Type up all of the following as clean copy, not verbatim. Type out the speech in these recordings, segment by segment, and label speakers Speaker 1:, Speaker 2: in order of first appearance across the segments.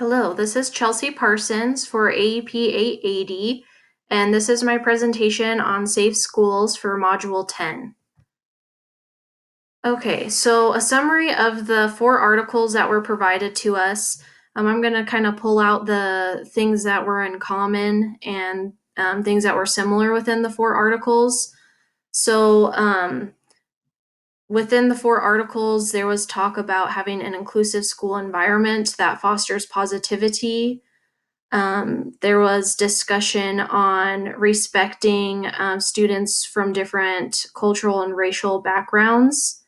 Speaker 1: Hello, this is Chelsea Parsons for AEP 880, and this is my presentation on safe schools for Module 10. Okay, so a summary of the 4 articles that were provided to us. I'm going to kind of pull out the things that were in common and things that were similar within the 4 articles. So within the 4 articles, there was talk about having an inclusive school environment that fosters positivity. There was discussion on respecting students from different cultural and racial backgrounds.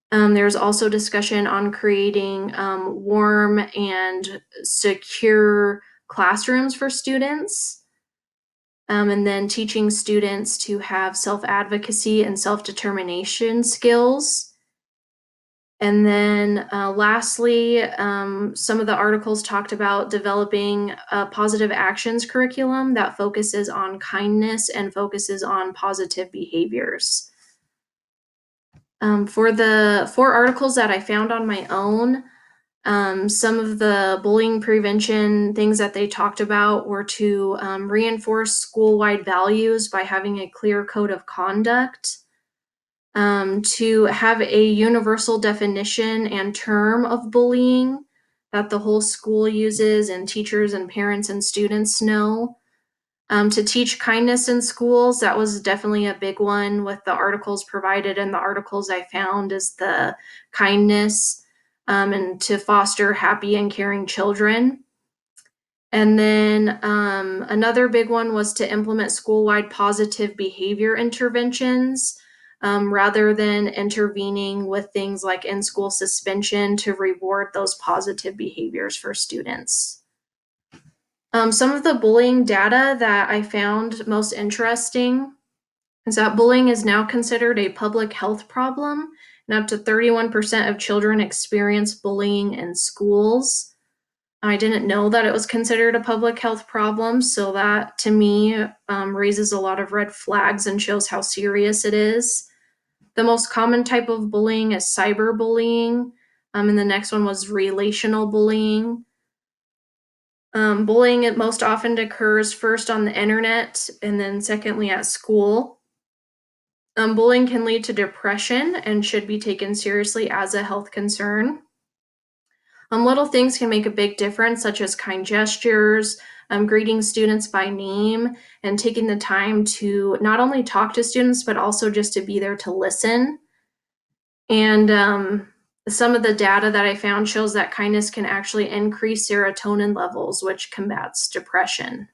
Speaker 1: There's also discussion on creating warm and secure classrooms for students, and then teaching students to have self-advocacy and self-determination skills. And then lastly, some of the articles talked about developing a positive actions curriculum that focuses on kindness and focuses on positive behaviors. For the 4 articles that I found on my own, some of the bullying prevention things that they talked about were to reinforce school-wide values by having a clear code of conduct. To have a universal definition and term of bullying that the whole school uses and teachers and parents and students know. To teach kindness in schools, that was definitely a big one with the articles provided, and the articles I found is the kindness and to foster happy and caring children. And then another big one was to implement school-wide positive behavior interventions rather than intervening with things like in-school suspension to reward those positive behaviors for students. Some of the bullying data that I found most interesting is that bullying is now considered a public health problem, and up to 31% of children experience bullying in schools. I didn't know that it was considered a public health problem, so that to me raises a lot of red flags and shows how serious it is. The most common type of bullying is cyberbullying, and the next one was relational bullying. Bullying, it most often occurs first on the internet and then secondly at school. Bullying can lead to depression and should be taken seriously as a health concern. Little things can make a big difference, such as kind gestures, greeting students by name, and taking the time to not only talk to students, but also just to be there to listen. And some of the data that I found shows that kindness can actually increase serotonin levels, which combats depression.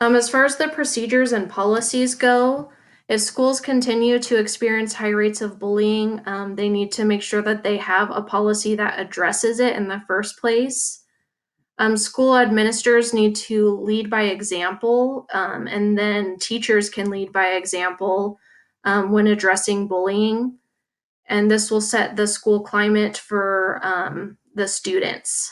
Speaker 1: As far as the procedures and policies go, if schools continue to experience high rates of bullying, they need to make sure that they have a policy that addresses it in the first place. School administrators need to lead by example, and then teachers can lead by example when addressing bullying. And this will set the school climate for the students.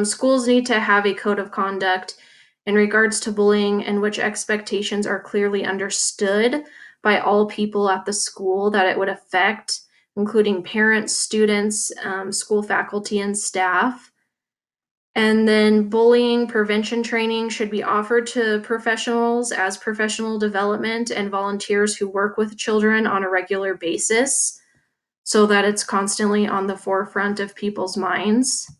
Speaker 1: Schools need to have a code of conduct in regards to bullying in which expectations are clearly understood by all people at the school that it would affect, including parents, students, school faculty, and staff. And then bullying prevention training should be offered to professionals as professional development and volunteers who work with children on a regular basis so that it's constantly on the forefront of people's minds.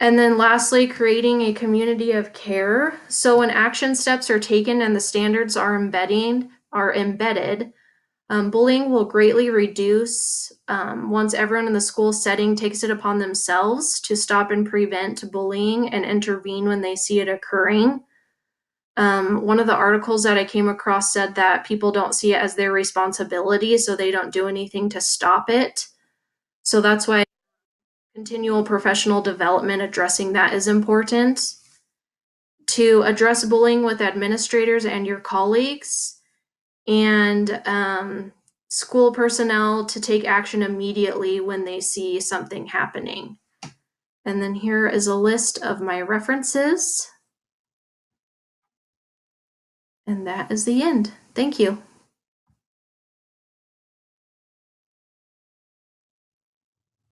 Speaker 1: And then lastly, creating a community of care. So when action steps are taken and the standards are embedded, bullying will greatly reduce once everyone in the school setting takes it upon themselves to stop and prevent bullying and intervene when they see it occurring. One of the articles that I came across said that people don't see it as their responsibility, so they don't do anything to stop it. So that's why continual professional development addressing that is important. To address bullying with administrators and your colleagues, and school personnel to take action immediately when they see something happening. And then here is a list of my references. And that is the end. Thank you.